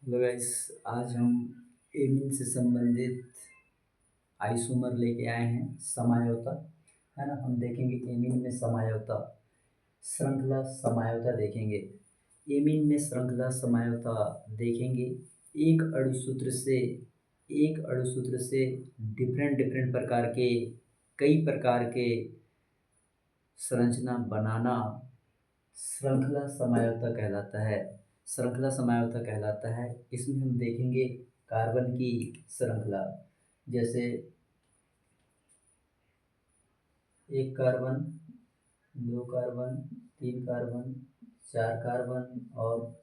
Hello guys. आज हम amine से संबंधित आइसोमर लेके आए हैं समायोता, है ना। हम देखेंगे एमिन में समायोता, श्रृंखला समायोता देखेंगे। एमिन में श्रृंखला समायोता देखेंगे। एक अणुसूत्र से एक अणुसूत्र से डिफरेंट डिफरेंट प्रकार के, कई प्रकार के संरचना बनाना श्रृंखला समायोता कहलाता है। श्रृंखला समायोता कहलाता है। इसमें हम देखेंगे कार्बन की श्रृंखला, जैसे एक कार्बन, दो कार्बन, तीन कार्बन, चार कार्बन और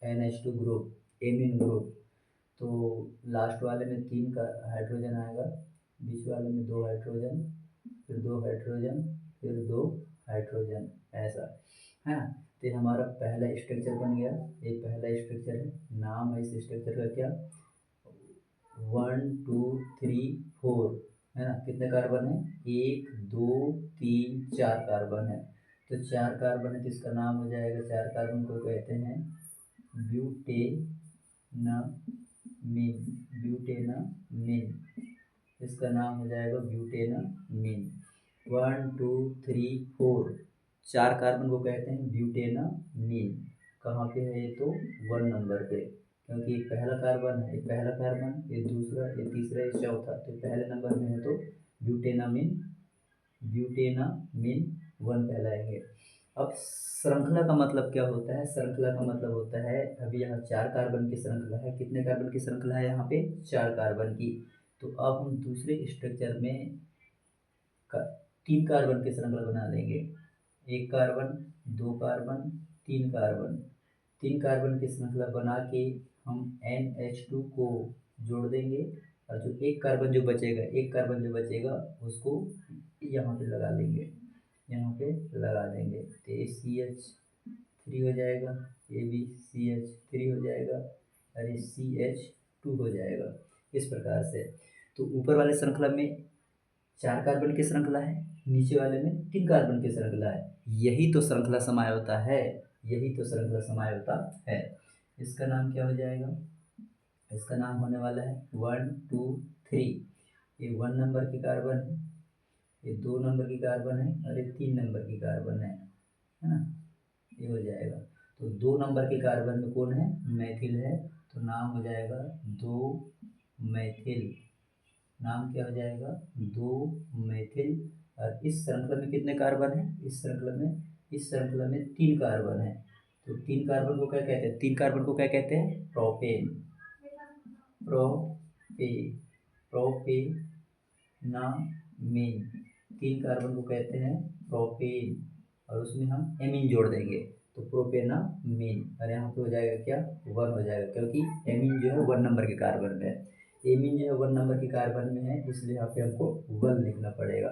NH2 ग्रुप, एमीन ग्रुप। तो लास्ट वाले में तीन का हाइड्रोजन आएगा, बीच वाले में दो हाइड्रोजन, फिर दो हाइड्रोजन, फिर दो हाइड्रोजन, ऐसा है ना। तो ये हमारा पहला स्ट्रक्चर बन गया। ये पहला स्ट्रक्चर है। नाम है इस स्ट्रक्चर का क्या? 1 2 3 4, है ना। कितने कार्बन है? 1 2 3 4 कार्बन है। तो चार कार्बन है तो इसका नाम हो जाएगा, चार कार्बन को कहते हैं ब्यूटेनामीन। ब्यूटेनामीन, इसका नाम हो जाएगा ब्यूटेनामीन। 1 2 3 4, चार कार्बन को कहते हैं ब्यूटेनामीन। कहाँ पे है ये? तो 1 नंबर पे, क्योंकि ये पहला कार्बन है, ये पहला कार्बन, ये दूसरा, ये तीसरा, ये चौथा, तो पहले नंबर में है तो ब्यूटेनामीन, ब्यूटेनामीन 1 कहलाएंगे। अब श्रृंखला का मतलब क्या होता है? श्रृंखला का मतलब होता है, अभी यहाँ चार कार्बन की श्रृंखला है। कितने कार्बन की श्रृंखला है यहाँ पे? चार कार्बन की। तो अब हम दूसरे स्ट्रक्चर में का, तीन कार्बन की श्रृंखला बना लेंगे। एक कार्बन, दो कार्बन, तीन कार्बन। तीन कार्बन की श्रृंखला बना के हम NH2 को जोड़ देंगे, और जो एक कार्बन जो बचेगा, एक कार्बन जो बचेगा उसको यहाँ पे लगा लेंगे, यहाँ पे लगा देंगे। तो ये CH3 हो जाएगा, ये भी CH3 हो जाएगा, और ये CH2 हो जाएगा। इस प्रकार से तो ऊपर वाले श्रृंखला में चार कार्बन की श्रृंखला है, नीचे वाले में तीन कार्बन की श्रृंखला है। यही तो श्रृंखला समायोता है, यही तो श्रृंखला समायोता है। इसका नाम क्या हो जाएगा? इसका नाम होने वाला है 1 2 3। ये 1 नंबर की कार्बन है, ये 2 नंबर की कार्बन है, और ये 3 नंबर की कार्बन है ना। ये हो जाएगा। तो 2 नंबर के कार्बन में कौन है? मैथिल है। तो नाम हो जाएगा 2 मैथिल। नाम क्या हो जाएगा? 2 मैथिल। और इस श्रृंखला में कितने कार्बन है? इस श्रृंखला में 3 कार्बन है। तो 3 कार्बन को क्या कहते हैं? 3 कार्बन को क्या कहते हैं? प्रोपेन। प्रोपे प्रोपेनामीन। 3 कार्बन को कहते हैं प्रोपेन, और उसमें हम एमीन जोड़ देंगे तो प्रोपेनामीन। और यहाँ पे हो जाएगा क्या? 1 हो जाएगा, क्योंकि एमीन जो है 1 नंबर के कार्बन में है। एमीन जो है 1 नंबर के कार्बन में है, इसलिए यहाँ पे हमको 1 लिखना पड़ेगा,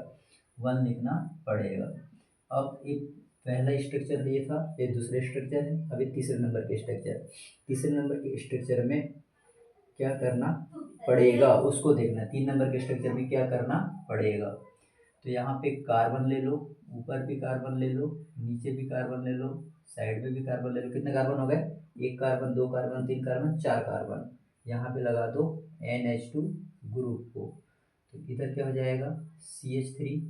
1 लिखना पड़ेगा। अब एक पहला स्ट्रक्चर ये था, ये दूसरे स्ट्रक्चर है। अभी तीसरे नंबर के स्ट्रक्चर, तीसरे नंबर के स्ट्रक्चर में क्या करना पड़ेगा उसको देखना। 3 नंबर के स्ट्रक्चर में क्या करना पड़ेगा? तो यहाँ पे कार्बन ले लो, ऊपर भी कार्बन ले लो, नीचे भी कार्बन ले लो, साइड में भी कार्बन ले लो। कितने कार्बन हो गए? एक कार्बन, दो कार्बन, तीन कार्बन, चार कार्बन। यहाँ पे लगा दो NH2 ग्रुप को। तो इधर क्या हो जाएगा? CH3।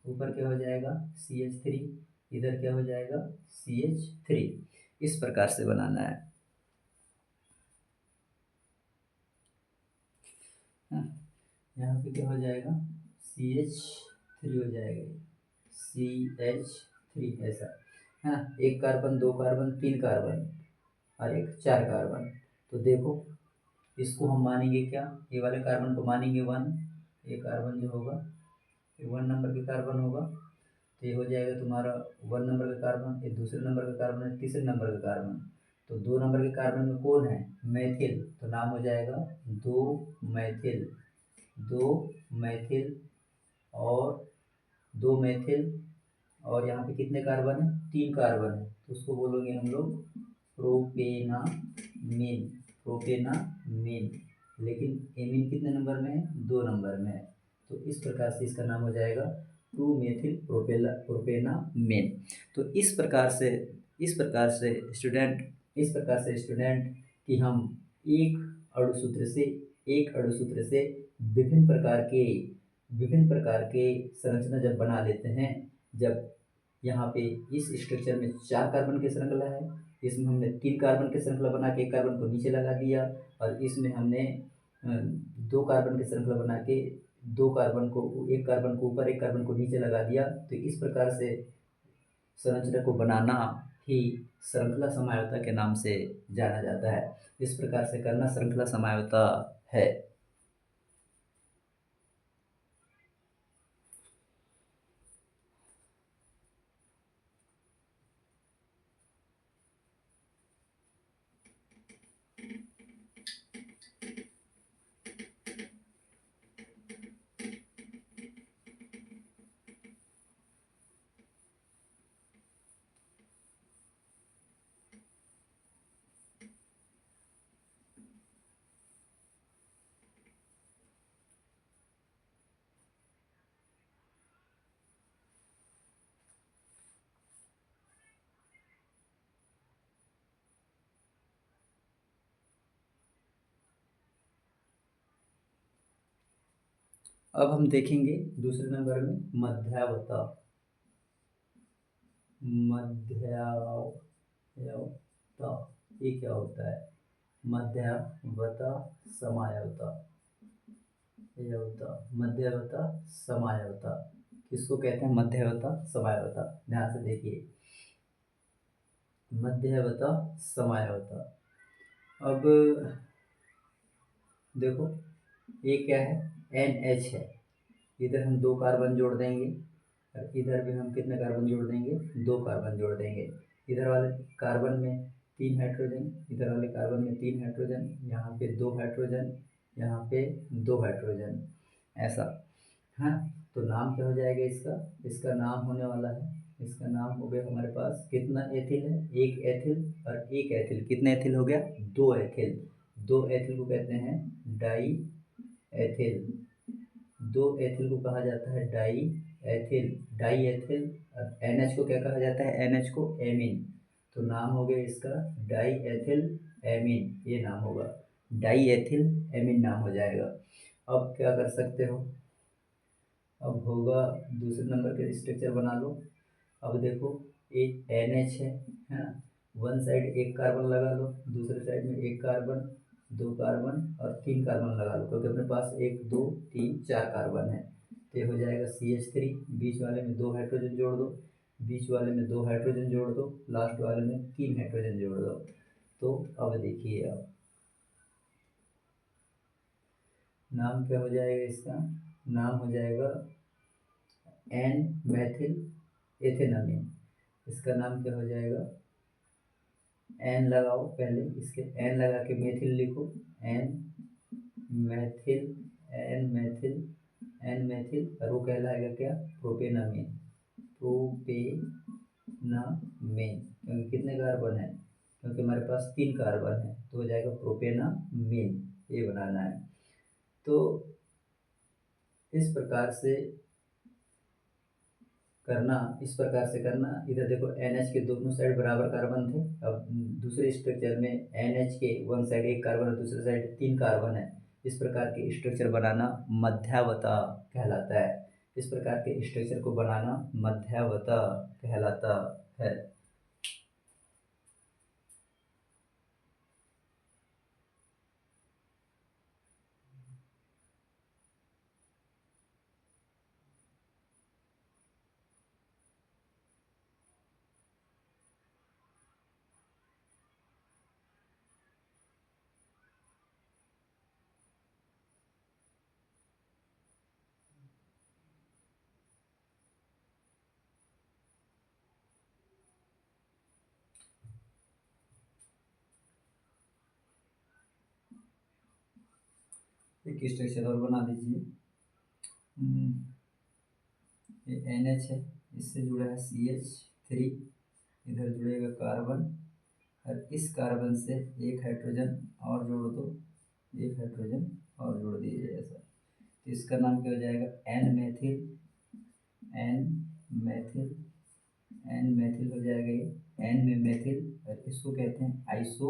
ऊपर क्या हो जाएगा? CH3। इधर क्या हो जाएगा? CH3। इस प्रकार से बनाना है। हाँ, यहाँ पे क्या हो जाएगा? CH3 हो जाएगा, CH3 ऐसा, है ना। एक कार्बन, दो कार्बन, तीन कार्बन, और एक चार कार्बन। तो देखो, इसको हम मानेंगे क्या? ये वाले कार्बन को मानेंगे 1। ये कार्बन जो होगा ये 1 नंबर के कार्बन होगा। तो ये हो जाएगा तुम्हारा 1 नंबर का कार्बन, ये दूसरे नंबर का कार्बन है, तीसरे नंबर का कार्बन। तो 2 नंबर के कार्बन में कौन है? मैथिल। तो नाम हो जाएगा 2 मैथिल। 2 मैथिल और 2 मैथिल। और यहाँ पे कितने कार्बन है? 3 कार्बन है, तो उसको बोलोगे हम लोग प्रोपेनामीन। प्रोपेनामीन। लेकिन एमीन कितने नंबर में है? 2 नंबर में है। तो इस प्रकार से इसका नाम हो जाएगा 2 मेथिल प्रोपेनामीन। तो इस प्रकार से स्टूडेंट कि हम एक एक अणुसूत्र से विभिन्न प्रकार के विभिन्न प्रकार के संरचना जब बना लेते हैं, जब यहाँ पे इस स्ट्रक्चर में 4 कार्बन की श्रृंखला है, इसमें हमने 3 कार्बन की श्रृंखला बना के एक कार्बन को नीचे लगा दिया, और इसमें हमने 2 कार्बन की श्रृंखला बना के 2 कार्बन को, एक कार्बन को ऊपर एक कार्बन को नीचे लगा दिया। तो इस प्रकार से संरचना को बनाना ही श्रृंखला समझौता के नाम से जाना जाता है। इस प्रकार से करना श्रृंखला समझौता है। अब हम देखेंगे दूसरे नंबर में मध्यावता। मध्यावता ये क्या होता है? मध्यावता समायवता, ये होता मध्यावता समायवता। किसको कहते हैं मध्यावता समायवता? ध्यान से देखिए, मध्यावता समायवता। अब देखो ये क्या है? NH है, इधर हम 2 कार्बन जोड़ देंगे, और इधर भी हम कितने कार्बन जोड़ देंगे? 2 कार्बन जोड़ देंगे। इधर वाले कार्बन में 3 हाइड्रोजन, इधर वाले कार्बन में 3 हाइड्रोजन, यहाँ पे 2 हाइड्रोजन, यहाँ पे 2 हाइड्रोजन, ऐसा। हाँ, तो नाम क्या हो जाएगा इसका? इसका नाम होने वाला है, इसका नाम हो गया हमारे पास, कितना एथिल है? 1 एथिल और 1 एथिल, कितने एथिल हो गया? 2 एथिल। 2 एथिल को कहते हैं डाई एथिल। 2 एथिल को कहा जाता है डाई एथिल, डाई एथिल। और NH को क्या कहा जाता है? NH को एमीन। तो नाम हो गया इसका डाई एथिल एमीन, ये नाम होगा, डाई एथिल एमीन नाम हो जाएगा। अब क्या कर सकते हो? अब होगा दूसरे नंबर के स्ट्रक्चर बना लो। अब देखो एक NH है ना, वन साइड एक कार्बन लगा लो, दूसरे साइड में एक कार्बन, 2 कार्बन और 3 कार्बन लगा लो, क्योंकि अपने पास 1 2 3 4 कार्बन है। तो ये हो जाएगा CH3, बीच वाले में 2 हाइड्रोजन जोड़ दो, बीच वाले में 2 हाइड्रोजन जोड़ दो, लास्ट वाले में 3 हाइड्रोजन जोड़ दो। तो अब देखिए, अब नाम क्या हो जाएगा इसका? नाम हो जाएगा N मैथिल एथेनामीन। इसका नाम क्या हो जाएगा? N लगाओ पहले, इसके N लगा के मेथिल लिखो, N Maithil, N Maithil, N Maithil, और वो कहलाएगा क्या? प्रोपेनामीन। प्रोपेनामीन, क्योंकि कितने कार्बन है? क्योंकि हमारे पास 3 कार्बन है, तो हो जाएगा प्रोपेनामीन, ये बनाना है। तो इस प्रकार से करना, इस प्रकार से करना। इधर देखो NH के दोनों साइड बराबर कार्बन थे, अब दूसरे स्ट्रक्चर में NH के वन साइड एक कार्बन और दूसरे साइड 3 कार्बन है। इस प्रकार के स्ट्रक्चर बनाना मध्यावता कहलाता है। इस प्रकार के स्ट्रक्चर को बनाना मध्यावता कहलाता है। एक स्ट्रक्चर और बना दीजिए। ये NH है, इससे जुड़ा है CH3, इधर जुड़ेगा कार्बन, और इस कार्बन से एक हाइड्रोजन और जोड़ दो, एक हाइड्रोजन और जोड़ दीजिए ऐसा। तो इसका नाम क्या हो जाएगा? N Maithil, N Maithil, N Maithil हो जाएगा ये, N में मैथिल, और इसको कहते हैं आइसो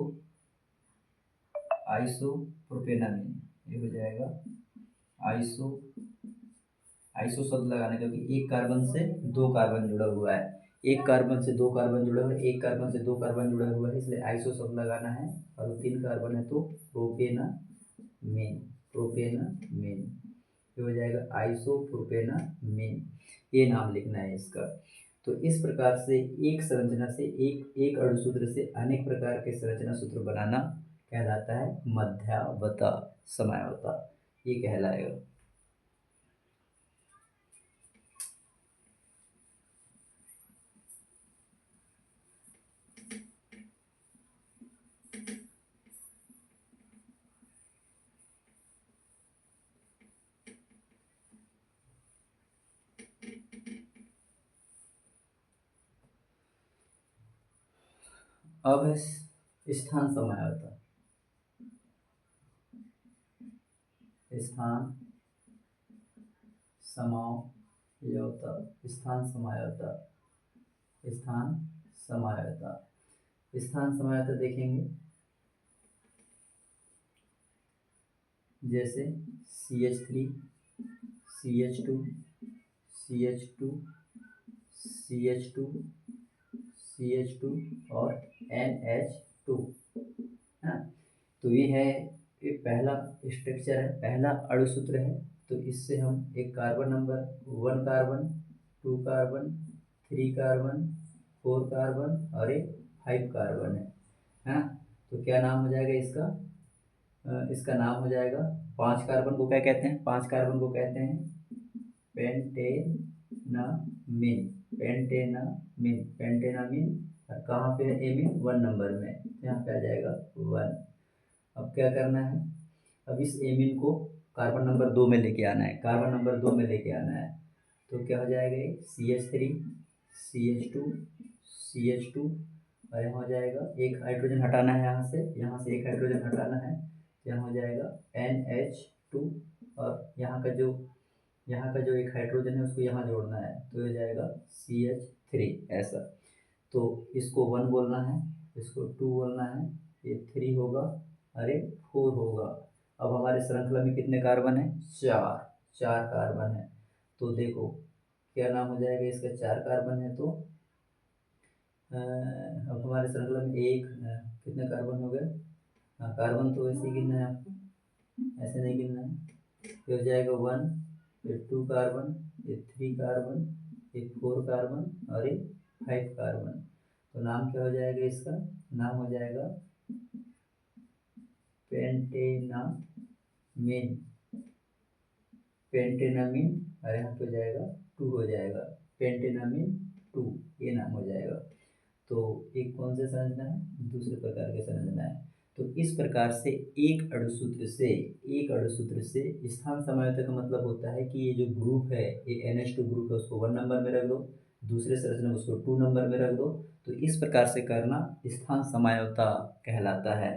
आइसोप्रोपेनामीन, ये हो जाएगा आइसो आइसो शब्द लगाना, क्योंकि एक कार्बन से दो कार्बन जुड़ा हुआ है, एक कार्बन से दो कार्बन जुड़ा हुआ है, एक कार्बन से दो कार्बन जुड़ा हुआ है, इसलिए आइसो शब्द लगाना है। और 3 कार्बन है तो प्रोपेनामीन, प्रोपेनामीन, ये हो जाएगा आइसोप्रोपेनामीन, ये नाम लिखना है इसका। तो इस प्रकार से एक संरचना से एक एक अणुसूत्र से अनेक प्रकार के संरचना सूत्र बनाना कहलाता है मध्यावता समयावता, ये कहलाएगा। अब है स्थान समयावता, स्थान समायोता, स्थान समायोता, स्थान समायोता, स्थान समायोता देखेंगे जैसे CH3, CH2, CH2, CH2, CH2 और NH2 है। तो ये है, ये पहला स्ट्रक्चर है, पहला अणुसूत्र है। तो इससे हम एक carbon number 1 carbon, 2 carbon, 3 carbon, 4 carbon और एक 5 कार्बन है। तो क्या नाम हो जाएगा इसका? इसका नाम हो जाएगा, 5 कार्बन को क्या कहते हैं? 5 कार्बन को कहते हैं पेंटेनामीन, पेंटेनामीन, पेंटेनामीन। और कहाँ पे है एमीन? 1 नंबर में, यहाँ पे आ जाएगा 1। अब क्या करना है? अब इस एमीन को कार्बन नंबर 2 में लेके आना है, कार्बन नंबर 2 में लेके आना है। तो क्या हो जाएगा ये? CH3, CH2, CH2 और यहाँ हो जाएगा एक हाइड्रोजन हटाना है, यहाँ से एक हाइड्रोजन हटाना है, यहाँ हो जाएगा NH2 और यहाँ का जो एक हाइड्रोजन है उसको यहाँ जोड़ना है, तो हो जाएगा CH3 ऐसा। तो इसको 1 बोलना है, इसको 2 बोलना है, ये 3 होगा, अरे 4 होगा। अब हमारे श्रृंखला में कितने कार्बन है? 4 कार्बन है। तो देखो क्या नाम हो जाएगा इसका? 4 कार्बन है तो अब हमारे श्रृंखला में कितने कार्बन हो गए? कार्बन तो ऐसे ही गिनना है आपको, ऐसे नहीं गिनना है। ये हो जाएगा 1, फिर 2 कार्बन, ये 3 कार्बन, ये 4 कार्बन और ये 5 कार्बन। तो नाम क्या हो जाएगा इसका? नाम हो जाएगा पेंटेनामीन, पेंटेनामीन। और यहाँ पे हो जाएगा 2 हो जाएगा, पेंटेनामीन 2, ये नाम हो जाएगा। तो एक कौन सा संरचना है? दूसरे प्रकार की संरचना है। तो इस प्रकार से एक अणुसूत्र से स्थान समयावता का मतलब होता है कि ये जो ग्रुप है, ये NH2 ग्रुप है, उसको 1 नंबर में रख दो, दूसरे संरचना उसको 2 नंबर में रख दो। तो इस प्रकार से करना स्थान समयावता कहलाता है।